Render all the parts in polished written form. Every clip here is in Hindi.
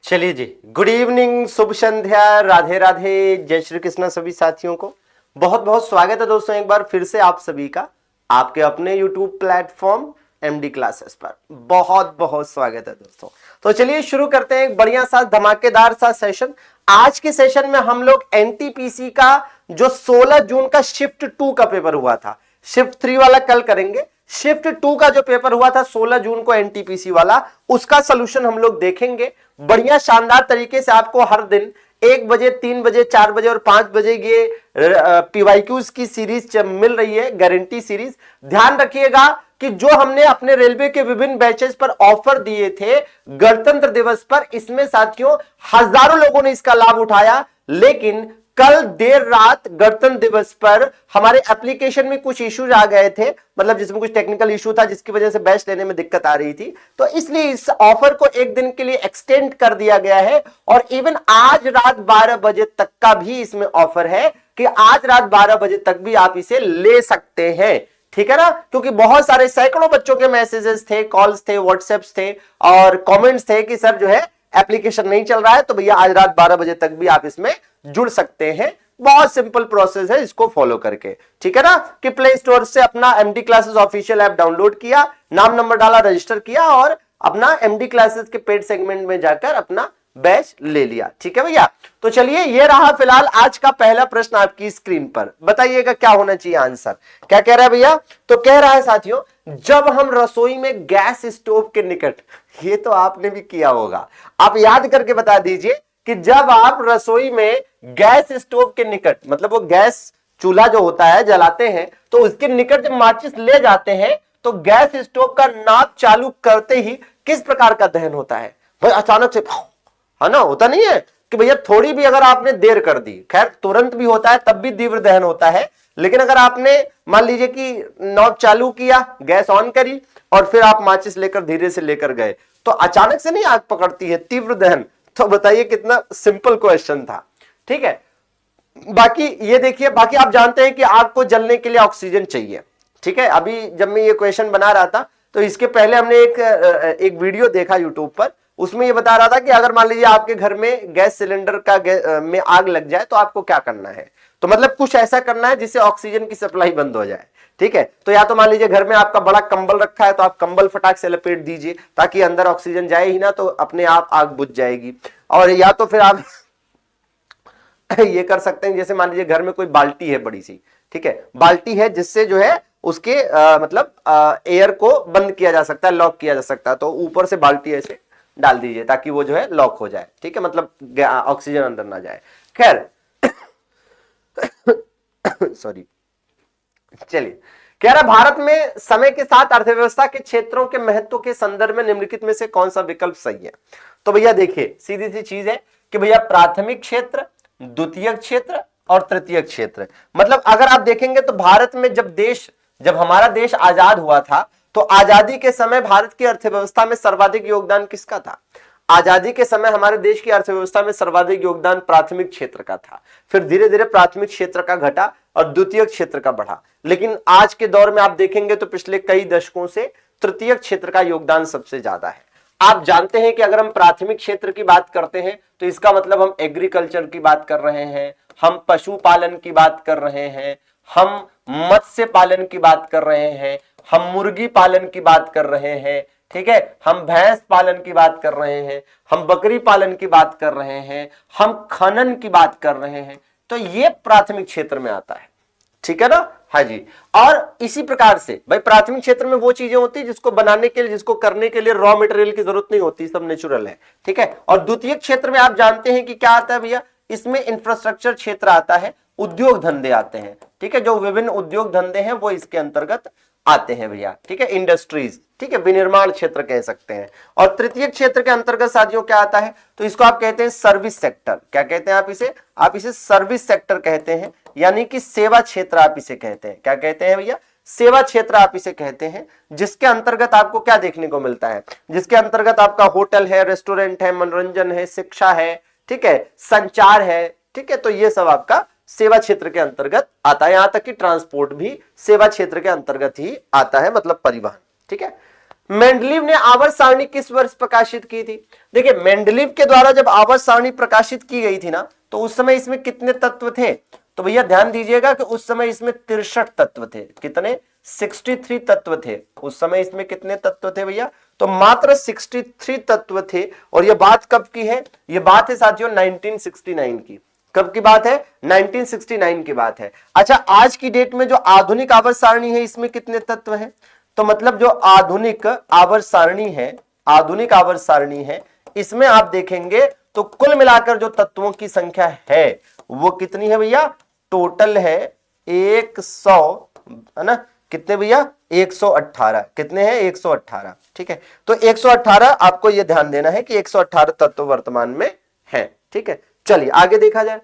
चलिए जी, गुड इवनिंग, शुभ संध्या, राधे राधे, जय श्री कृष्ण सभी साथियों को बहुत बहुत स्वागत है दोस्तों एक बार फिर से आप सभी का आपके अपने YouTube प्लेटफॉर्म एमडी क्लासेस पर बहुत बहुत स्वागत है दोस्तों। तो चलिए शुरू करते हैं एक बढ़िया सा धमाकेदार सा सेशन। आज के सेशन में हम लोग एनटीपीसी का जो 16 जून का शिफ्ट 2 का पेपर हुआ था, शिफ्ट 3 वाला कल करेंगे। शिफ्ट 2 का जो पेपर हुआ था 16 जून को एनटीपीसी वाला, उसका सलूशन हम लोग देखेंगे बढ़िया शानदार तरीके से। आपको हर दिन 1 बजे, 3 बजे, 4 बजे और 5 बजे ये पीवाईक्यूज की सीरीज मिल रही है, गारंटी सीरीज। ध्यान रखिएगा कि जो हमने अपने रेलवे के विभिन्न बैचेस पर ऑफर दिए थे गणतंत्र दिवस पर, इसमें साथियों हजारों लोगों ने इसका लाभ उठाया, लेकिन कल देर रात गणतंत्र दिवस पर हमारे एप्लीकेशन में कुछ इश्यूज आ गए थे, मतलब जिसमें कुछ टेक्निकल इशू था जिसकी वजह से बैच लेने में दिक्कत आ रही थी। तो इसलिए इस ऑफर को एक दिन के लिए एक्सटेंड कर दिया गया है और इवन आज रात 12 बजे तक का भी इसमें ऑफर है कि आज रात 12 बजे तक भी आप इसे ले सकते हैं, ठीक है ना। क्योंकि बहुत सारे सैकड़ों बच्चों के मैसेजेस थे, कॉल्स थे, व्हाट्सएप्स थे और कमेंट्स थे कि सर जो है एप्लीकेशन नहीं चल रहा है, तो भैया आज रात 12 बजे तक भी आप इसमें जुड़ सकते हैं। बहुत सिंपल प्रोसेस है, इसको फॉलो करके, ठीक है ना। कि प्ले स्टोर से अपना MD classes official app download किया, नाम नंबर डाला, रजिस्टर किया और अपना एमडी क्लासेस के पेड सेगमेंट में जाकर अपना बैच ले लिया, ठीक है भैया। तो चलिए ये रहा फिलहाल आज का पहला प्रश्न आपकी स्क्रीन पर। बताइएगा क्या होना चाहिए आंसर। क्या कह रहा है भैया? तो कह रहा है साथियों, जब हम रसोई में गैस स्टोव के निकट, ये तो आपने भी किया होगा, आप याद करके बता दीजिए कि जब आप रसोई में गैस स्टोव के निकट, मतलब वो गैस चूल्हा जो होता है जलाते हैं, तो उसके निकट जब माचिस ले जाते हैं तो गैस स्टोव का नाप चालू करते ही किस प्रकार का दहन होता है भाई? अचानक से, है ना, होता नहीं है कि भैया थोड़ी भी अगर आपने देर कर दी, खैर तुरंत भी होता है तब भी तीव्र दहन होता है, लेकिन अगर आपने मान लीजिए कि नॉब चालू किया, गैस ऑन करी और फिर आप माचिस लेकर धीरे से लेकर गए, तो अचानक से नहीं आग पकड़ती है, तीव्र दहन। तो बताइए कितना सिंपल क्वेश्चन था, ठीक है। बाकी ये देखिए, बाकी आप जानते हैं कि आग को जलने के लिए ऑक्सीजन चाहिए, ठीक है। अभी जब मैं ये क्वेश्चन बना रहा था तो इसके पहले हमने एक वीडियो देखा यूट्यूब पर, उसमें ये बता रहा था कि अगर मान लीजिए आपके घर में गैस सिलेंडर का में आग लग जाए तो आपको क्या करना है। तो मतलब कुछ ऐसा करना है जिससे ऑक्सीजन की सप्लाई बंद हो जाए, ठीक है। तो या तो मान लीजिए घर में आपका बड़ा कंबल रखा है तो आप कंबल फटाक से लपेट दीजिए ताकि अंदर ऑक्सीजन जाए ही ना, तो अपने आप आग बुझ जाएगी। और या तो फिर आप ये कर सकते हैं, जैसे मान लीजिए घर में कोई बाल्टी है बड़ी सी, ठीक है, बाल्टी है जिससे जो है उसके मतलब एयर को बंद किया जा सकता है, लॉक किया जा सकता है। तो ऊपर से बाल्टी ऐसे डाल दीजिए ताकि वो जो है लॉक हो जाए, ठीक है, मतलब ऑक्सीजन अंदर ना जाए। खैर सॉरी, चलिए कह रहा भारत में समय के साथ अर्थव्यवस्था के क्षेत्रों के महत्व के संदर्भ में निम्नलिखित में से कौन सा विकल्प सही है। तो भैया देखिए सीधी सी चीज है कि भैया प्राथमिक क्षेत्र, द्वितीयक क्षेत्र और तृतीयक क्षेत्र। मतलब अगर आप देखेंगे तो भारत में जब हमारा देश आजाद हुआ था तो आजादी के समय भारत की अर्थव्यवस्था में सर्वाधिक योगदान किसका था? आजादी के समय हमारे देश की अर्थव्यवस्था में सर्वाधिक योगदान प्राथमिक क्षेत्र का था। फिर धीरे धीरे प्राथमिक क्षेत्र का घटा और द्वितीय क्षेत्र का बढ़ा, लेकिन आज के दौर में आप देखेंगे तो पिछले कई दशकों से तृतीय क्षेत्र का योगदान सबसे ज्यादा है। आप जानते हैं कि अगर हम प्राथमिक क्षेत्र की बात करते हैं तो इसका मतलब हम एग्रीकल्चर की बात कर रहे हैं, हम पशुपालन की बात कर रहे हैं, हम मत्स्य पालन की बात कर रहे हैं, हम मुर्गी पालन की बात कर रहे हैं, ठीक है, हम भैंस पालन की बात कर रहे हैं, हम बकरी पालन की बात कर रहे हैं, हम खनन की बात कर रहे हैं। तो ये प्राथमिक क्षेत्र में आता है, ठीक है ना। हाँ जी। और इसी प्रकार से भाई प्राथमिक क्षेत्र में वो चीजें होती है जिसको बनाने के लिए, जिसको करने के लिए रॉ मटेरियल की जरूरत नहीं होती, सब नेचुरल है, ठीक है। और द्वितीय क्षेत्र में आप जानते हैं कि क्या आता है भैया, इसमें इंफ्रास्ट्रक्चर क्षेत्र आता है, उद्योग धंधे आते हैं, ठीक है, जो विभिन्न उद्योग धंधे हैं वो इसके अंतर्गत आते हैं भैया, ठीक है, इंडस्ट्रीज, ठीक है, विनिर्माण क्षेत्र कह सकते हैं। और तृतीय क्षेत्र के अंतर्गत साथियों क्या आता है, तो इसको आप कहते हैं सर्विस सेक्टर। क्या कहते हैं आप इसे सर्विस सेक्टर कहते हैं, यानी कि सेवा क्षेत्र आप इसे कहते हैं। क्या कहते हैं भैया? सेवा क्षेत्र आप इसे कहते हैं, जिसके अंतर्गत आपको क्या देखने को मिलता है, जिसके अंतर्गत आपका होटल है, रेस्टोरेंट है, मनोरंजन है, शिक्षा है, ठीक है, संचार है, ठीक है। तो ये सब आपका सेवा क्षेत्र के अंतर्गत आता है। यहां तक कि ट्रांसपोर्ट भी सेवा क्षेत्र के अंतर्गत ही आता है, मतलब परिवहन, ठीक है। मेंडलीव ने आवर्त सारणी किस वर्ष प्रकाशित की थी? देखिए मेंडलीव के द्वारा जब आवर्त सारणी प्रकाशित की गई थी ना, तो उस समय इसमें कितने तत्व थे? तो भैया ध्यान दीजिएगा कि उस समय इसमें 63 तत्व थे। कितने? 63 तत्व थे। उस समय इसमें कितने तत्व थे भैया? तो मात्र 63 तत्व थे। और यह बात कब की है? यह बात है साथियों 1969 की। कब की बात है? 1969 की बात है। अच्छा, आज की डेट में जो आधुनिक आवर्त सारणी है इसमें कितने तत्व हैं? तो मतलब जो आधुनिक आवर्त सारणी है, आधुनिक आवर्त सारणी है, इसमें आप देखेंगे तो कुल मिलाकर जो तत्वों की संख्या है वो कितनी है भैया? टोटल है 100, है ना? कितने भैया? 118। कितने हैं? 118। ठीक है, तो 118 आपको यह ध्यान देना है कि 118 तत्व वर्तमान में है। ठीक है, चलिए आगे देखा जाए।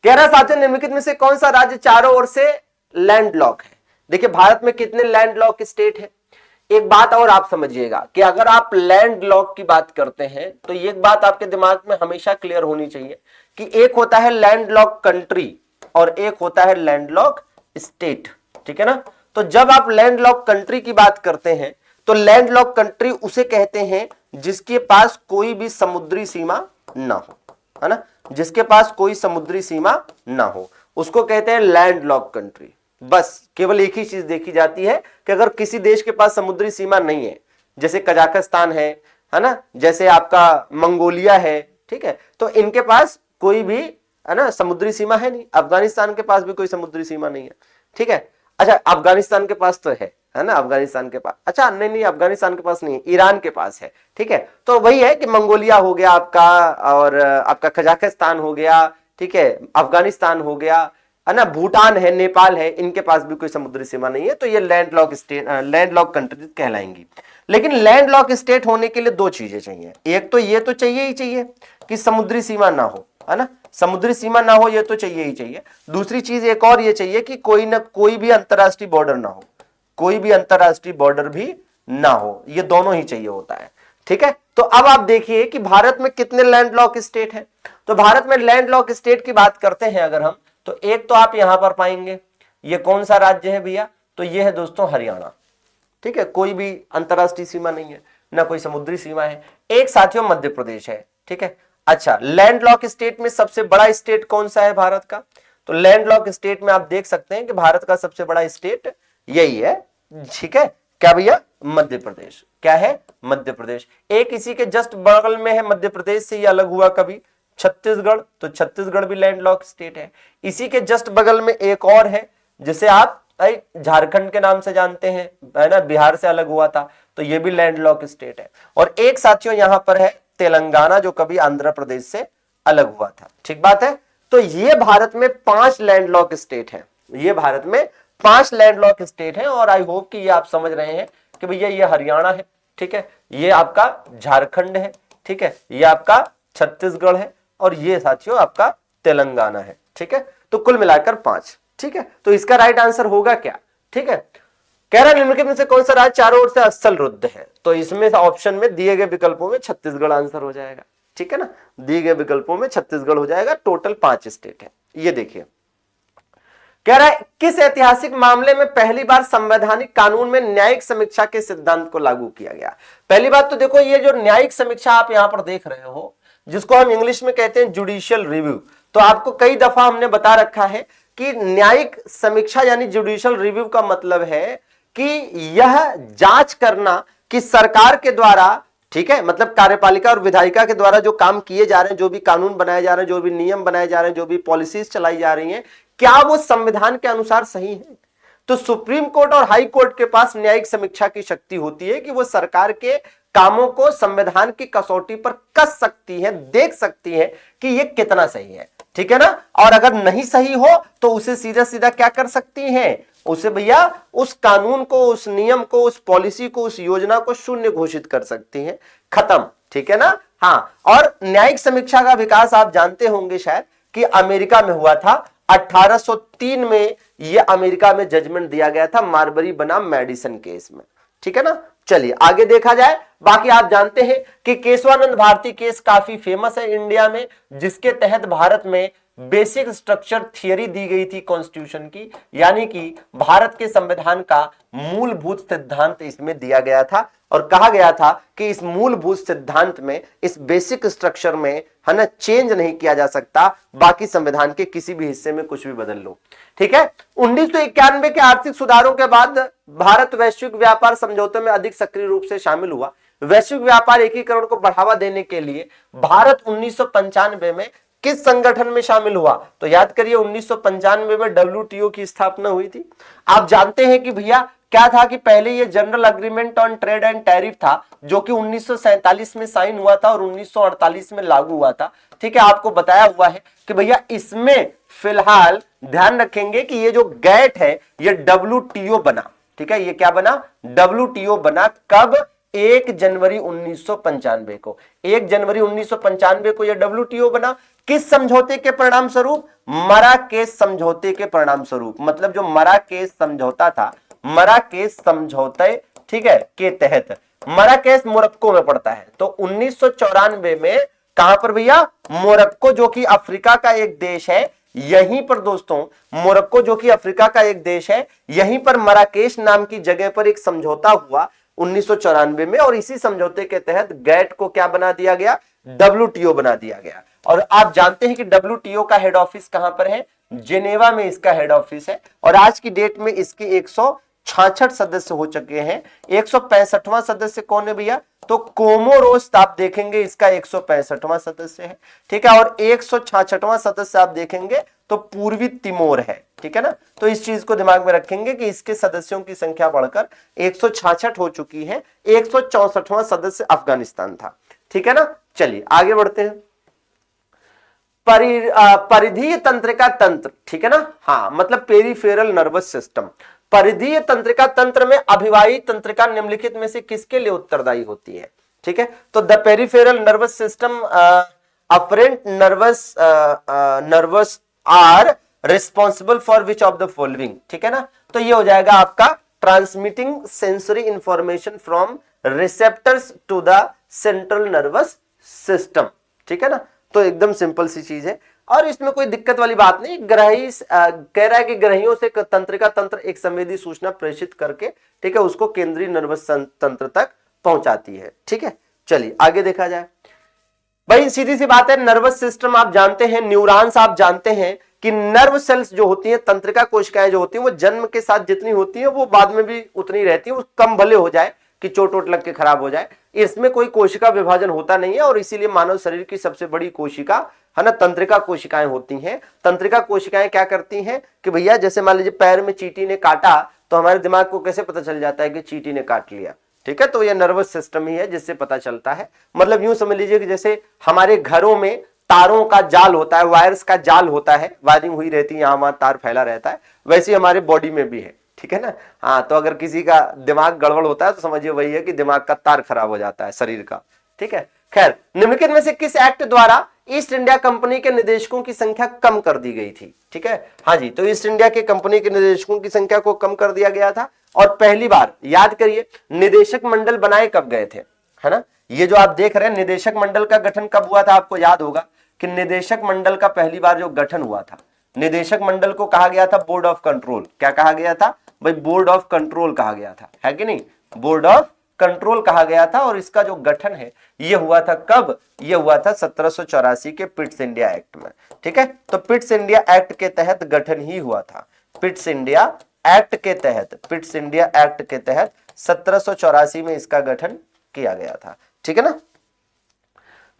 कह रहा साथियों निम्नलिखित में से कौन सा राज्य चारों ओर से लैंडलॉक है? देखिए भारत में कितने लैंडलॉक स्टेट है? एक बात और आप समझिएगा कि अगर आप लैंडलॉक की बात करते हैं तो एक बात आपके दिमाग में हमेशा क्लियर होनी चाहिए कि एक होता है लैंडलॉक कंट्री और एक होता है लैंडलॉक स्टेट। ठीक है ना? तो जब आप लैंडलॉक कंट्री की बात करते हैं तो लैंडलॉक कंट्री उसे कहते हैं जिसके पास कोई भी समुद्री सीमा ना हो, है ना? जिसके पास कोई समुद्री सीमा ना हो उसको कहते हैं लैंडलॉक कंट्री। बस केवल एक ही चीज देखी जाती है कि अगर किसी देश के पास समुद्री सीमा नहीं है, जैसे कजाकिस्तान है ना, जैसे आपका मंगोलिया है, ठीक है, तो इनके पास कोई भी, है ना, समुद्री सीमा है नहीं। अफगानिस्तान के पास भी कोई समुद्री सीमा नहीं है। ठीक है, अच्छा अफगानिस्तान के पास तो है ना, अफगानिस्तान के पास, अच्छा नहीं अफगानिस्तान के पास नहीं है, ईरान के पास है। ठीक है, तो वही है कि मंगोलिया हो गया आपका, और आपका कजाकिस्तान हो गया, ठीक है, अफगानिस्तान हो गया, है ना, भूटान है, नेपाल है, इनके पास भी कोई समुद्री सीमा नहीं है। तो ये लैंडलॉक स्टेट, लैंडलॉक कंट्री कहलाएंगी। लेकिन लैंडलॉक स्टेट होने के लिए दो चीजें चाहिए। एक तो ये तो चाहिए ही चाहिए कि समुद्री सीमा ना हो, है ना, समुद्री सीमा ना हो, ये तो चाहिए ही चाहिए। दूसरी चीज एक और ये चाहिए कि कोई ना कोई भी अंतरराष्ट्रीय बॉर्डर ना हो, कोई भी अंतरराष्ट्रीय बॉर्डर भी ना हो, ये दोनों ही चाहिए होता है। ठीक है, तो अब आप देखिए कि भारत में कितने लैंडलॉक स्टेट हैं। तो भारत में लैंडलॉक स्टेट की बात करते हैं अगर हम, तो एक तो आप यहां पर पाएंगे, ये कौन सा राज्य है भैया? तो ये है दोस्तों हरियाणा। ठीक है, कोई भी अंतरराष्ट्रीय सीमा नहीं है, ना कोई समुद्री सीमा है। एक साथियों मध्य प्रदेश है। ठीक है, अच्छा लैंडलॉक स्टेट में सबसे बड़ा स्टेट कौन सा है भारत का? तो लैंडलॉक स्टेट में आप देख सकते हैं कि भारत का सबसे बड़ा स्टेट यही है। ठीक है, क्या भैया? मध्य प्रदेश। क्या है? मध्य प्रदेश। एक इसी के जस्ट बगल में है, मध्य प्रदेश से ये अलग हुआ कभी, छत्तीसगढ़। तो छत्तीसगढ़ भी लैंडलॉक स्टेट है। इसी के जस्ट बगल में एक और है जिसे आप झारखंड के नाम से जानते हैं, है ना, बिहार से अलग हुआ था, तो ये भी लैंडलॉक स्टेट है। और एक साथियों यहां पर है तेलंगाना, जो कभी आंध्र प्रदेश से अलग हुआ था। ठीक बात है, तो ये भारत में 5 लैंडलॉक स्टेट है। ये भारत में 5 लैंडलॉक स्टेट है। और आई होप कि ये आप समझ रहे हैं कि भैया ये हरियाणा है, ठीक है, ये आपका झारखंड है, ठीक है, ये आपका छत्तीसगढ़ है, और ये साथियों आपका तेलंगाना है। ठीक है, तो कुल मिलाकर 5। ठीक है, तो इसका राइट आंसर होगा क्या? ठीक है, कह रहा निम्नलिखित में से कौन सा राज्य चारों ओर से असल रुद्ध है? तो इसमें ऑप्शन में दिए गए विकल्पों में छत्तीसगढ़ आंसर हो जाएगा। ठीक है ना, दिए गए विकल्पों में छत्तीसगढ़ हो जाएगा। टोटल 5 स्टेट है। ये देखिए कह रहा है किस ऐतिहासिक मामले में पहली बार संवैधानिक कानून में न्यायिक समीक्षा के सिद्धांत को लागू किया गया? पहली बात तो देखो, ये जो न्यायिक समीक्षा आप यहां पर देख रहे हो, जिसको हम इंग्लिश में कहते हैं जुडिशियल रिव्यू, तो आपको कई दफा हमने बता रखा है कि न्यायिक समीक्षा यानी जुडिशियल रिव्यू का मतलब है कि यह जांच करना कि सरकार के द्वारा, ठीक है, मतलब कार्यपालिका और विधायिका के द्वारा जो काम किए जा रहे हैं, जो भी कानून बनाए जा रहे हैं, जो भी नियम बनाए जा रहे हैं, जो भी पॉलिसीज चलाई जा रही हैं, क्या वो संविधान के अनुसार सही है? तो सुप्रीम कोर्ट और हाई कोर्ट के पास न्यायिक समीक्षा की शक्ति होती है कि वो सरकार के कामों को संविधान की कसौटी पर कस सकती है, देख सकती है कि ये कितना सही है। ठीक है ना, और अगर नहीं सही हो तो उसे सीधा सीधा क्या कर सकती हैं? उसे भैया उस कानून को, उस नियम को, उस पॉलिसी को, उस योजना को शून्य घोषित कर सकती हैं, खत्म। ठीक है ना, हाँ। और न्यायिक समीक्षा का विकास आप जानते होंगे शायद कि अमेरिका में हुआ था। 1803 में यह अमेरिका में जजमेंट दिया गया था मार्बरी बनाम मेडिसन केस में। ठीक है ना, चलिए आगे देखा जाए। बाकी आप जानते हैं कि केशवानंद भारती केस काफी फेमस है इंडिया में, जिसके तहत भारत में बेसिक स्ट्रक्चर थियरी दी गई थी कॉन्स्टिट्यूशन की, यानी कि भारत के संविधान का मूलभूत सिद्धांत इसमें दिया गया था और कहा गया था कि इस मूलभूत सिद्धांत में, इस बेसिक स्ट्रक्चर में है ना, चेंज नहीं किया जा सकता, बाकी संविधान के किसी भी हिस्से में कुछ भी बदल लो। ठीक है। 1991 के आर्थिक सुधारों के बाद भारत वैश्विक व्यापार समझौते में अधिक सक्रिय रूप से शामिल हुआ। वैश्विक व्यापार एकीकरण को बढ़ावा देने के लिए भारत 1995 में किस संगठन में शामिल हुआ? तो याद करिए 1995 में WTO की स्थापना हुई थी। आप जानते हैं कि भैया क्या था कि पहले ये general agreement on trade and tariff था, जो कि 1947 में साइन हुआ था और 1948 में लागू हुआ था। ठीक है, आपको बताया हुआ है कि भैया इसमें फिलहाल ध्यान रखेंगे कि ये जो गैट है ये WTO बना। ठीक है, ये क्या बना? WTO बना। कब? 1 जनवरी 1995 को। 1 जनवरी 1995 को यह WTO बना। किस समझौते के परिणाम स्वरूप? मराकेश समझौते के परिणाम स्वरूप। मतलब जो मराकेश समझौता था, मराकेश समझौते, ठीक है, के तहत। मराकेश मोरक्को में पड़ता है। तो 1994 में कहां पर भैया? मोरक्को, जो कि अफ्रीका का एक देश है। यहीं पर दोस्तों, मोरक्को जो कि अफ्रीका का एक देश है, यहीं पर मराकेश नाम की जगह पर एक समझौता हुआ 1994 में, और इसी समझौते के तहत गैट को क्या बना दिया गया? WTO बना दिया गया। और आप जानते हैं कि WTO का हेड ऑफिस कहां पर है? जेनेवा में इसका हेड ऑफिस है। और आज की डेट में इसके 166 सदस्य हो चुके हैं। 165वां सदस्य कौन है भैया? तो कोमोरोस, आप देखेंगे इसका 165वां सदस्य है। ठीक है, और 166वां सदस्य आप देखेंगे तो पूर्वी तिमोर है। ठीक है ना, तो इस चीज को दिमाग में रखेंगे कि इसके सदस्यों की संख्या बढ़कर 166 हो चुकी है। 164वां सदस्य अफगानिस्तान था। ठीक है ना, चलिए आगे बढ़ते हैं। परिधीय तंत्रिका तंत्र, ठीक है ना, हाँ, मतलब पेरिफेरल नर्वस सिस्टम। परिधीय तंत्रिका तंत्र में अभिवाही तंत्रिका निम्नलिखित में से किसके लिए उत्तरदायी होती है? ठीक है, तो the peripheral nervous system afferent nerves are responsible for which of the following. ठीक है ना, तो ये हो जाएगा आपका transmitting sensory information from receptors to the central nervous system. ठीक है ना, तो एकदम सिंपल सी चीज है और इसमें कोई दिक्कत वाली बात नहीं। ग्रही कह रहा है कि ग्रहियों से तंत्रिका तंत्र एक संवेदी सूचना प्रेषित करके, ठीक है, उसको केंद्रीय नर्वस तंत्र तक पहुंचाती है। ठीक है, चलिए आगे देखा जाए। भाई सीधी सी बात है, नर्वस सिस्टम आप जानते हैं, न्यूरॉन्स आप जानते हैं कि नर्व सेल्स जो होती हैं, तंत्रिका कोशिकाएं जो होती हैं, वो जन्म के साथ जितनी होती हैं वो बाद में भी उतनी रहती है। वो कम भले हो जाए कि चोट वोट लग के खराब हो जाए, इसमें कोई कोशिका विभाजन होता नहीं है और इसीलिए मानव शरीर की सबसे बड़ी कोशिका है ना तंत्रिका कोशिकाएं होती हैं। तंत्रिका कोशिकाएं क्या करती हैं कि भैया जैसे मान लीजिए पैर में चींटी ने काटा तो हमारे दिमाग को कैसे पता चल जाता है कि चींटी ने काट लिया? ठीक है, तो ये नर्वस सिस्टम ही है जिससे पता चलता है। मतलब यूं समझ लीजिए कि जैसे हमारे घरों में तारों का जाल होता है, वायर्स का जाल होता है, वायरिंग हुई रहती है, यहां वहां तार फैला रहता है, वैसे हमारे बॉडी में भी है। ठीक है ना, हाँ, तो अगर किसी का दिमाग गड़बड़ होता है तो समझिए वही है कि दिमाग का तार खराब हो जाता है शरीर का। ठीक है, खैर, निम्नलिखित में से किस एक्ट द्वारा ईस्ट इंडिया कंपनी के निदेशकों की संख्या कम कर दी गई थी? ठीक है, हाँ जी, तो ईस्ट इंडिया के कंपनी के निदेशकों की संख्या को कम कर दिया गया था। और पहली बार याद करिए निदेशक मंडल बनाए कब गए थे? है ना, ये जो आप देख रहे हैं निदेशक मंडल का गठन कब हुआ था? आपको याद होगा कि निदेशक मंडल का पहली बार जो गठन हुआ था, निदेशक मंडल को कहा गया था बोर्ड ऑफ कंट्रोल। क्या कहा गया था भाई? बोर्ड ऑफ कंट्रोल कहा गया था, है कि नहीं? बोर्ड ऑफ कंट्रोल कहा गया था। और इसका जो गठन है ये हुआ था कब? ये हुआ था 1784 के पिट्स इंडिया एक्ट में। ठीक है, तो पिट्स इंडिया एक्ट के तहत गठन ही हुआ था। पिट्स इंडिया एक्ट के तहत, पिट्स इंडिया एक्ट के तहत 1784 में इसका गठन किया गया था। ठीक है ना,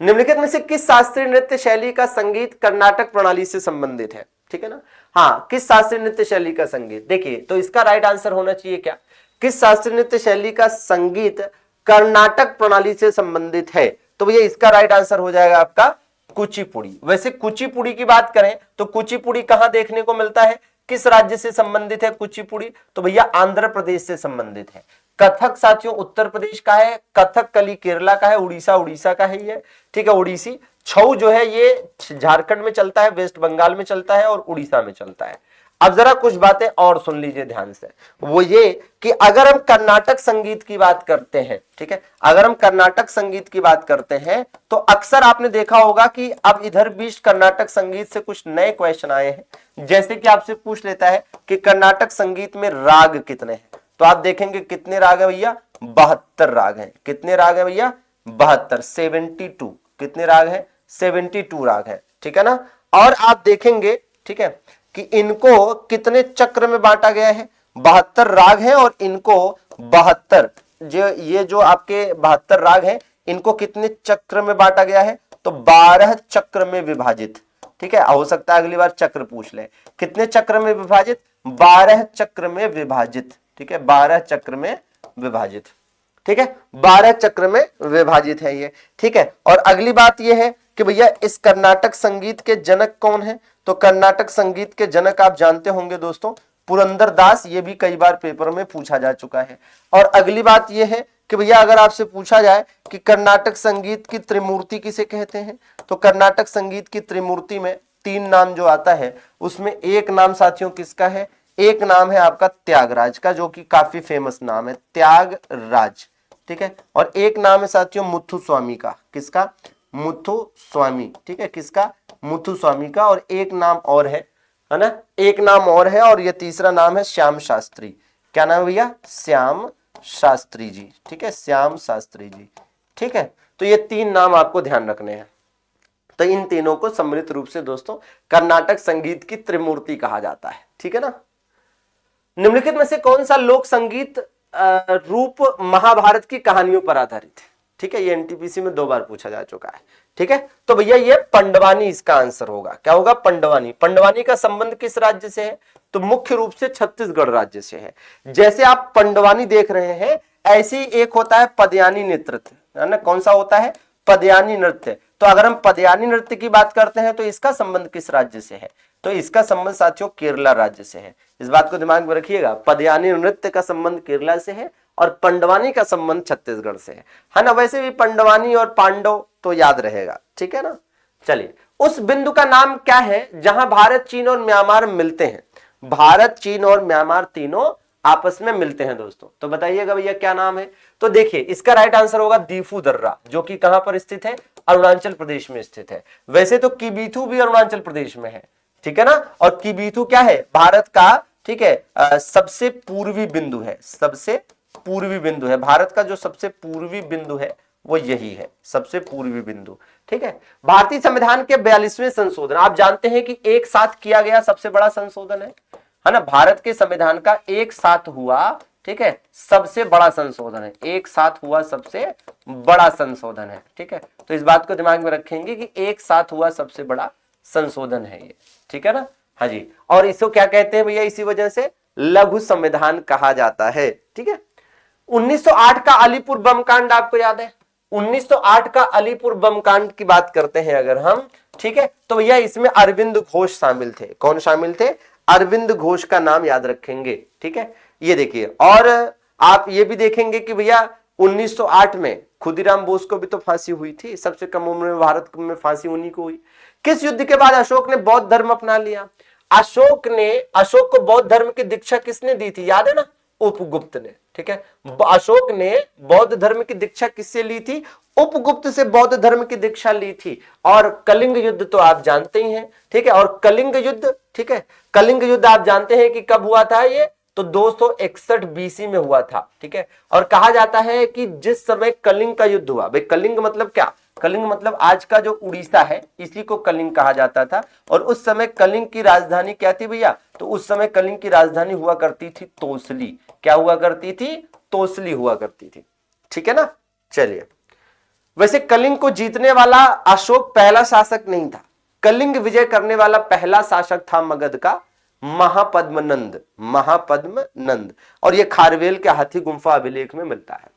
निम्नलिखित में से किस शास्त्रीय नृत्य शैली का संगीत कर्नाटक प्रणाली से संबंधित है? ठीक है ना, हाँ, किस शास्त्रीय नृत्य शैली का संगीत? देखिए, तो इसका राइट आंसर होना चाहिए क्या? किस शास्त्रीय नृत्य शैली का संगीत कर्नाटक प्रणाली से संबंधित है? तो भैया इसका राइट आंसर हो जाएगा आपका कुचिपुड़ी। वैसे कुचिपुड़ी की बात करें तो कुचिपुड़ी कहां देखने को मिलता है? किस राज्य से संबंधित है कुचिपुड़ी? तो भैया आंध्र प्रदेश से संबंधित है। कथक साथियों उत्तर प्रदेश का है, कथक कली केरला का है, उड़ीसा का है ये। ठीक है, उड़ीसी। छऊ जो है ये झारखंड में चलता है, वेस्ट बंगाल में चलता है और उड़ीसा में चलता है। अब जरा कुछ बातें और सुन लीजिए ध्यान से, वो ये कि अगर हम कर्नाटक संगीत की बात करते हैं, ठीक है, अगर हम कर्नाटक संगीत की बात करते हैं तो अक्सर आपने देखा होगा कि अब इधर बीच कर्नाटक संगीत से कुछ नए क्वेश्चन आए हैं, जैसे कि आपसे पूछ लेता है कि कर्नाटक संगीत में राग कितने हैं, तो आप देखेंगे कितने राग है भैया, 72 राग हैं। कितने राग है भैया, 72, 72। कितने राग है, 72 राग है, ठीक है ना। और आप देखेंगे, ठीक है, कि इनको कितने चक्र में बांटा गया है, 72 राग हैं और इनको 72, ये जो आपके 72 राग हैं इनको कितने चक्र में बांटा गया है, तो 12 चक्र में विभाजित, ठीक है। हो सकता है अगली बार चक्र पूछ ले, कितने चक्र में विभाजित, 12 चक्र में विभाजित, ठीक है, 12 चक्र में विभाजित, ठीक है, 12 चक्र में विभाजित है ये, ठीक है। और अगली बात ये है कि भैया इस कर्नाटक संगीत के जनक कौन है, तो कर्नाटक संगीत के जनक आप जानते होंगे दोस्तों, पुरंदर दास, ये भी कई बार पेपर में पूछा जा चुका है। और अगली बात ये है कि भैया अगर आपसे पूछा जाए कि कर्नाटक संगीत की त्रिमूर्ति किसे कहते हैं, तो कर्नाटक संगीत की त्रिमूर्ति में 3 नाम जो आता है उसमें एक नाम साथियों किसका है, एक नाम है आपका त्यागराज का, जो कि काफी फेमस नाम है, त्यागराज, ठीक है। और एक नाम है साथियों मुथुस्वामी का, किसका, मुथुस्वामी, ठीक है, किसका, मुथुस्वामी का। और एक नाम और है ना, एक नाम और है, और ये तीसरा नाम है श्याम शास्त्री। क्या नाम है भैया, श्याम शास्त्री जी, ठीक है, श्याम शास्त्री जी, ठीक है। तो ये 3 नाम आपको ध्यान रखने हैं। तो इन तीनों को सम्मिलित रूप से दोस्तों कर्नाटक संगीत की त्रिमूर्ति कहा जाता है, ठीक है ना। निम्नलिखित में से कौन सा लोक संगीत रूप महाभारत की कहानियों पर आधारित है, ठीक है, ये एनटीपीसी में 2 बार पूछा जा चुका है, ठीक है। तो भैया ये पंडवानी इसका आंसर होगा, क्या होगा, पंडवानी। पंडवानी का संबंध किस राज्य से है, तो मुख्य रूप से छत्तीसगढ़ राज्य से है। जैसे आप पंडवानी देख रहे हैं, ऐसे ही एक होता है पदयानी नृत्य, है ना, कौन सा होता है, पदयानी नृत्य। तो अगर हम पदयानी नृत्य की बात करते हैं तो इसका संबंध किस राज्य से है, तो इसका संबंध साथियों केरला राज्य से है। इस बात को दिमाग में रखिएगा, पदयानी नृत्य का संबंध केरला से है और पंडवानी का संबंध छत्तीसगढ़ से है ना। वैसे भी पंडवानी और पांडव तो याद रहेगा, ठीक है ना। चलिए, उस बिंदु का नाम क्या है जहां भारत, चीन और म्यांमार मिलते हैं, भारत, चीन और म्यांमार तीनों आपस में मिलते हैं दोस्तों, तो बताइएगा भैया क्या नाम है। तो देखिए इसका राइट आंसर होगा दीफू दर्रा, जो कि कहां पर स्थित है, अरुणाचल प्रदेश में स्थित है। वैसे तो किबीथू भी अरुणाचल प्रदेश में है, ठीक है ना। और किबीथू क्या है, भारत का, ठीक है, सबसे पूर्वी बिंदु है, सबसे पूर्वी बिंदु है, भारत का जो सबसे पूर्वी बिंदु है वो यही है, सबसे पूर्वी बिंदु, ठीक है। भारतीय संविधान के 42वें संशोधन, आप जानते हैं कि एक साथ किया गया सबसे बड़ा संशोधन है ना, भारत के संविधान का एक साथ हुआ, ठीक है, सबसे बड़ा संशोधन है, एक साथ हुआ सबसे बड़ा संशोधन है, ठीक है। तो इस बात को दिमाग में रखेंगे कि एक साथ हुआ सबसे बड़ा संशोधन है ये, ठीक है ना। हाँ जी, और इसको क्या कहते हैं भैया, इसी वजह से लघु संविधान कहा जाता है, ठीक है। 1908 का अलीपुर बम कांड आपको याद है, 1908 का अलीपुर बम कांड की बात करते हैं अगर हम, ठीक है, तो भैया इसमें अरविंद घोष शामिल थे। कौन शामिल थे, अरविंद घोष का नाम याद रखेंगे, ठीक है। ये देखिए, और आप ये भी देखेंगे कि भैया 1908 में खुदीराम बोस को भी तो फांसी हुई थी, सबसे कम उम्र में भारत में फांसी उन्हीं को हुई। किस युद्ध के बाद अशोक ने बौद्ध धर्म अपना लिया, अशोक को बौद्ध धर्म की दीक्षा किसने दी थी, याद है ना, उपगुप्त ने, ठीक है। अशोक ने बौद्ध धर्म की दीक्षा किससे ली थी, उपगुप्त से बौद्ध धर्म की दीक्षा ली थी। और कलिंग युद्ध तो आप जानते ही हैं, ठीक है। और कलिंग युद्ध, ठीक है, कलिंग युद्ध आप जानते हैं कि कब हुआ था, ये तो 261 बीसी में हुआ था, ठीक है। और कहा जाता है कि जिस समय कलिंग का युद्ध हुआ, भाई कलिंग मतलब क्या, कलिंग मतलब आज का जो उड़ीसा है इसी को कलिंग कहा जाता था। और उस समय कलिंग की राजधानी क्या थी भैया, तो उस समय कलिंग की राजधानी हुआ करती थी तोसली। क्या हुआ करती थी, तोसली हुआ करती थी, ठीक है ना। चलिए, वैसे कलिंग को जीतने वाला अशोक पहला शासक नहीं था, कलिंग विजय करने वाला पहला शासक था मगध का महापद्मनंद, महापद्मनंद। और यह खारवेल के हाथी गुम्फा अभिलेख में मिलता है।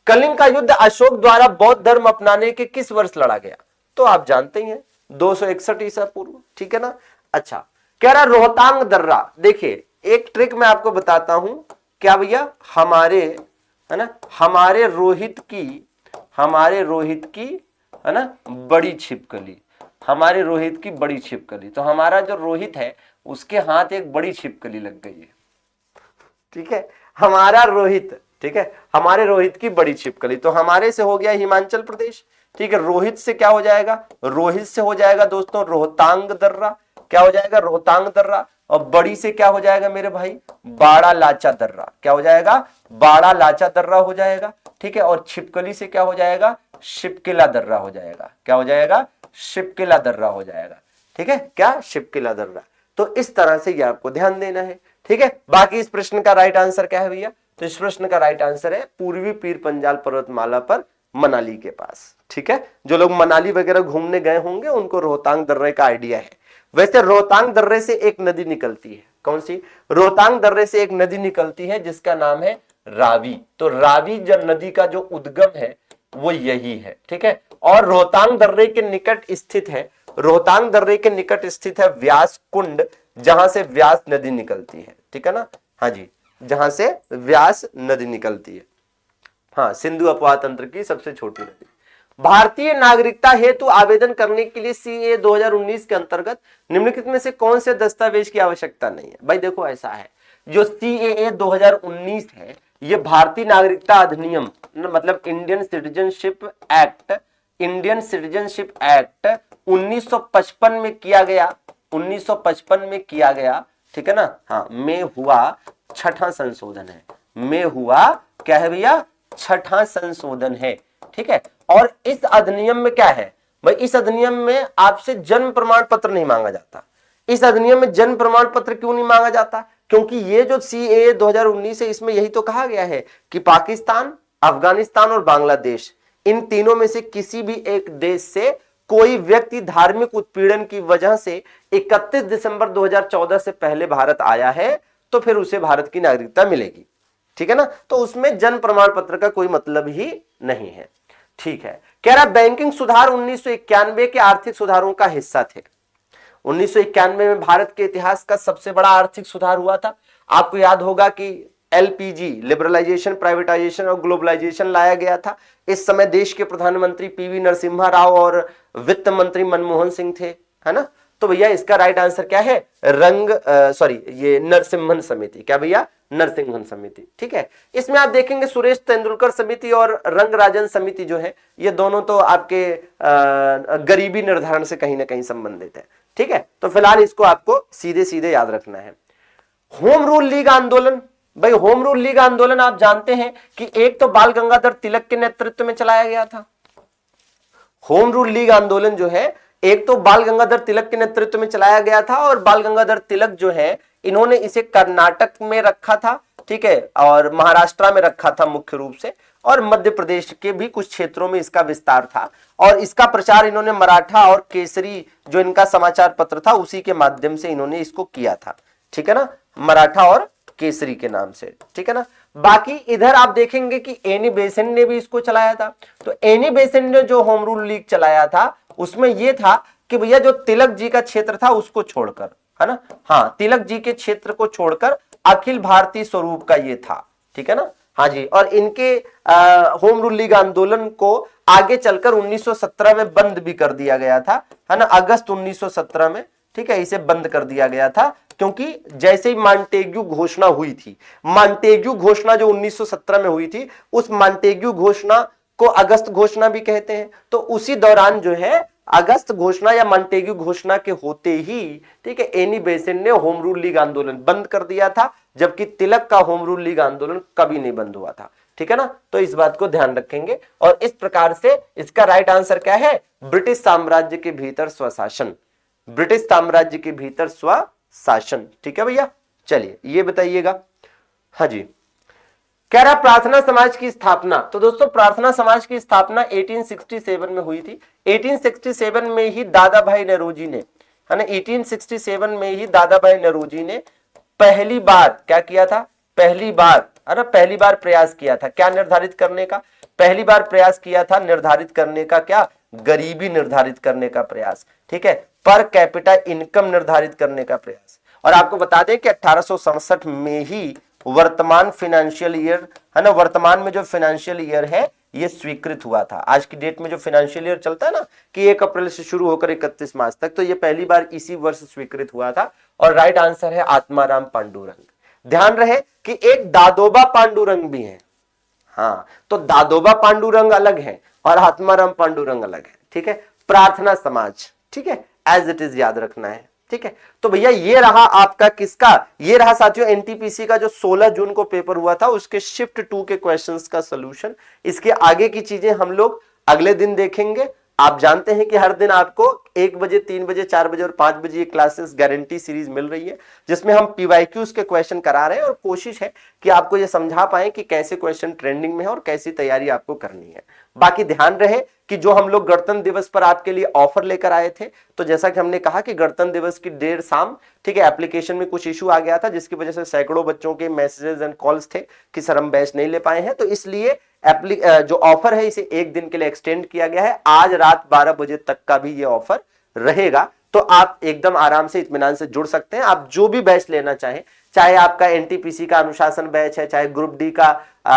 कलिंग का युद्ध अशोक द्वारा बौद्ध धर्म अपनाने के किस वर्ष लड़ा गया, तो आप जानते ही हैं 261 ईसा पूर्व, ठीक है ना। अच्छा, कह रहा रोहतांग दर्रा, देखिए एक ट्रिक मैं आपको बताता हूं, क्या भैया, हमारे, है ना, हमारे रोहित की है ना बड़ी छिपकली, हमारे रोहित की बड़ी छिपकली। तो हमारा जो रोहित है उसके हाथ एक बड़ी छिपकली लग गई है। ठीक है, हमारा रोहित, ठीक है, हमारे रोहित की बड़ी छिपकली, तो हमारे से हो गया हिमाचल प्रदेश। ठीक है, रोहित से क्या हो जाएगा, रोहित से हो जाएगा दोस्तों रोहतांग दर्रा, क्या हो जाएगा रोहतांग दर्रा। और बड़ी से क्या हो जाएगा मेरे भाई, बाड़ा लाचा दर्रा, क्या हो जाएगा, बाड़ा लाचा दर्रा हो जाएगा। ठीक है, और छिपकली से क्या हो जाएगा, शिपकिला दर्रा हो जाएगा, क्या हो जाएगा, शिपकिला दर्रा हो जाएगा। ठीक है, क्या, शिपकिला दर्रा। तो इस तरह से ये आपको ध्यान देना है। ठीक है, बाकी इस प्रश्न का राइट आंसर क्या है भैया, तो इस प्रश्न का राइट आंसर है पूर्वी पीर पंजाल पर्वतमाला पर मनाली के पास। ठीक है, जो लोग मनाली वगैरह घूमने गए होंगे उनको रोहतांग दर्रे का आइडिया है। वैसे रोहतांग दर्रे से एक नदी निकलती है, कौन सी, रोहतांग दर्रे से एक नदी निकलती है जिसका नाम है रावी। तो रावी नदी का जो उद्गम है वो यही है। ठीक है, और रोहतांग दर्रे के निकट स्थित है, रोहतांग दर्रे के निकट स्थित है व्यास कुंड, जहां से व्यास नदी निकलती है। ठीक है ना, हाँ जी, जहां से व्यास नदी निकलती है। हाँ, सिंधु अपवाह तंत्र की सबसे छोटी नदी। भारतीय नागरिकता हेतु आवेदन करने के लिए सीए 2019 के अंतर्गत निम्नलिखित में से कौन से दस्तावेज की आवश्यकता नहीं है। भाई देखो ऐसा है, जो सीएए 2019 है ये भारतीय नागरिकता अधिनियम मतलब Indian citizenship act, Indian citizenship act 1955 में किया गया, 1955 में किया गया। ठीक है ना, हाँ, में हुआ छठा संशोधन है, में हुआ क्या है भैया, छठा संशोधन है। ठीक है, और इस अधिनियम में क्या है भाई, इस अधिनियम में आपसे जन्म प्रमाण पत्र नहीं मांगा जाता। इस अधिनियम में जन्म प्रमाण पत्र क्यों नहीं मांगा जाता, क्योंकि ये जो सीएए 2019 है इसमें यही तो कहा गया है कि पाकिस्तान, अफगानिस्तान और बांग्लादेश, इन तीनों में से किसी भी एक देश से कोई व्यक्ति धार्मिक उत्पीड़न की वजह से 31 दिसंबर 2014 से पहले भारत आया है तो फिर उसे भारत की नागरिकता मिलेगी। ठीक है ना, तो उसमें जन्म प्रमाण पत्र का कोई मतलब ही नहीं है। ठीक है, कह रहा बैंकिंग सुधार 1991 के आर्थिक सुधारों का हिस्सा थे। 1991 में भारत के इतिहास का सबसे बड़ा आर्थिक सुधार हुआ था। आपको याद होगा कि एलपीजी, लिबरलाइजेशन, प्राइवेटाइजेशन और ग्लोबलाइजेशन लाया गया था। इस समय देश के प्रधानमंत्री पीवी नरसिम्हा राव और वित्त मंत्री मनमोहन सिंह थे, है ना। तो भैया इसका राइट आंसर क्या है, ये नरसिम्हन समिति, क्या भैया, नरसिम्हन समिति। ठीक है, इसमें आप देखेंगे सुरेश तेंदुलकर समिति और रंगराजन समिति जो है ये दोनों तो आपके गरीबी निर्धारण से कहीं ना कहीं संबंधित है। ठीक है, तो फिलहाल इसको आपको सीधे सीधे याद रखना है। होम रूल लीग आंदोलन, भाई होम रूल लीग आंदोलन आप जानते हैं कि एक तो बाल गंगाधर तिलक के नेतृत्व में चलाया गया था। होम रूल लीग आंदोलन जो है एक तो बाल गंगाधर तिलक के नेतृत्व में चलाया गया था, और बाल गंगाधर तिलक जो है इन्होंने इसे कर्नाटक में रखा था, ठीक है, और महाराष्ट्र में रखा था मुख्य रूप से, और मध्य प्रदेश के भी कुछ क्षेत्रों में इसका विस्तार था। और इसका प्रचार इन्होंने मराठा और केसरी जो इनका समाचार पत्र था उसी के माध्यम से इन्होंने इसको किया था। ठीक है ना, मराठा और केसरी के नाम से। ठीक है ना, बाकी इधर आप देखेंगे कि एनी बेसेंट ने भी इसको चलाया था। तो एनी बेसेंट ने जो होम रूल लीग चलाया था उसमें यह था कि भैया जो तिलक जी का क्षेत्र था उसको छोड़कर, है ना, हाँ, तिलक जी के क्षेत्र को छोड़कर अखिल भारतीय स्वरूप का ये था। ठीक है ना, हाँ जी, और इनके होम रूल लीग आंदोलन को आगे चलकर 1917 में बंद भी कर दिया गया था, है ना, अगस्त 1917 में। ठीक है, इसे बंद कर दिया गया था क्योंकि जैसे ही मांटेग्यू घोषणा हुई थी, मांटेग्यू घोषणा जो 1917 में हुई थी, उस मांटेग्यू घोषणा को अगस्त घोषणा भी कहते हैं। तो उसी दौरान जो है अगस्त घोषणा या मांटेग्यू घोषणा के होते ही, ठीक है, एनी बेसेंट ने होम रूल लीग आंदोलन बंद कर दिया था, जबकि तिलक का होम रूल लीग आंदोलन कभी नहीं बंद हुआ था। ठीक है ना, तो इस बात को ध्यान रखेंगे। और इस प्रकार से इसका राइट आंसर क्या है, ब्रिटिश साम्राज्य के भीतर स्वशासन, ब्रिटिश साम्राज्य के भीतर स्वशासन। ठीक है भैया, चलिए ये बताइएगा। हाँ जी, कह रहा प्रार्थना समाज की स्थापना। तो दोस्तों प्रार्थना समाज की स्थापना 1867 में हुई थी। 1867 में ही दादा भाई नौरोजी ने, है ना, 1867 में ही दादा भाई नौरोजी ने पहली बार क्या किया था, पहली बार, है ना, पहली बार प्रयास किया था क्या निर्धारित करने का, पहली बार प्रयास किया था निर्धारित करने का, क्या, गरीबी निर्धारित करने का प्रयास। ठीक है, पर कैपिटा इनकम निर्धारित करने का प्रयास। और आपको बता दें कि 1867 में ही वर्तमान फाइनेंशियल ईयर, है ना, वर्तमान में जो फाइनेंशियल ईयर है ये स्वीकृत हुआ था। आज की डेट में जो फाइनेंशियल ईयर चलता है ना कि 1 अप्रैल से शुरू होकर 31 मार्च तक, तो ये पहली बार इसी वर्ष स्वीकृत हुआ था। और राइट आंसर है आत्माराम पांडुरंग। ध्यान रहे कि एक दादोबा पांडुरंग भी है। हाँ, तो दादोबा पांडुरंग अलग है और आत्माराम पांडुरंग अलग है। ठीक है, प्रार्थना समाज, ठीक है, एज इट इज याद रखना है। ठीक है, तो भैया ये रहा आपका किसका, ये रहा साथियों एनटीपीसी का जो 16 जून को पेपर हुआ था उसके शिफ्ट 2 के क्वेश्चंस का सॉल्यूशन। इसके आगे की चीजें हम लोग अगले दिन देखेंगे। आप जानते हैं कि हर दिन आपको 1 बजे, 3 बजे, 4 बजे और 5 बजे ये क्लासेस गारंटी सीरीज मिल रही है, जिसमें हम पीवाईक्यूज के क्वेश्चन करा रहे हैं और कोशिश है कि आपको ये समझा पाए कि कैसे क्वेश्चन ट्रेंडिंग में है और कैसी तैयारी आपको करनी है। बाकी ध्यान रहे कि जो हम लोग गणतंत्र दिवस पर आपके लिए ऑफर लेकर आए थे, तो जैसा कि हमने कहा कि गणतंत्र दिवस की देर शाम, ठीक है, एप्लीकेशन में कुछ इशू आ गया था जिसकी वजह से सैकड़ों बच्चों के मैसेजेस एंड कॉल्स थे कि सर हम बैच नहीं ले पाए हैं, तो इसलिए जो ऑफर है इसे 1 दिन के लिए एक्सटेंड किया गया है। आज रात 12 बजे तक का भी ये ऑफर रहेगा, तो आप एकदम आराम से इत्मीनान से जुड़ सकते हैं। आप जो भी बैच लेना चाहें, चाहे आपका एनटीपीसी का अनुशासन बैच है, चाहे ग्रुप डी का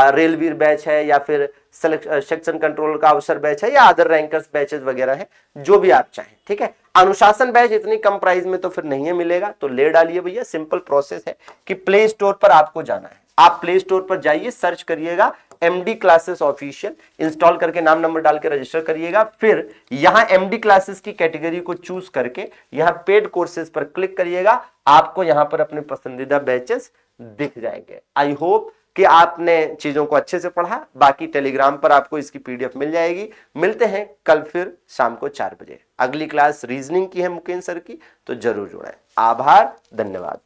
रेलवीर बैच है, या फिर सेक्शन कंट्रोलर का अवसर बैच है, या अदर रैंकर्स बैचेस वगैरह है, जो भी आप चाहें। ठीक है, अनुशासन बैच इतनी कम प्राइस में तो फिर नहीं मिलेगा, तो ले डालिए भैया। सिंपल प्रोसेस है कि प्ले स्टोर पर आपको जाना है, आप प्ले स्टोर पर जाइए, सर्च करिएगा एमडी क्लासेस ऑफिशियल, इंस्टॉल करके नाम नंबर डाल के रजिस्टर करिएगा। फिर यहां एमडी क्लासेस की कैटेगरी को चूज करके यहां पेड कोर्सेज पर क्लिक करिएगा, आपको यहां पर अपने पसंदीदा बैचेस दिख जाएंगे। आई होप कि आपने चीजों को अच्छे से पढ़ा। बाकी टेलीग्राम पर आपको इसकी पीडीएफ मिल जाएगी। मिलते हैं कल फिर शाम को 4 बजे। अगली क्लास रीजनिंग की है मुकेश सर की, तो जरूर जुड़ें। आभार, धन्यवाद।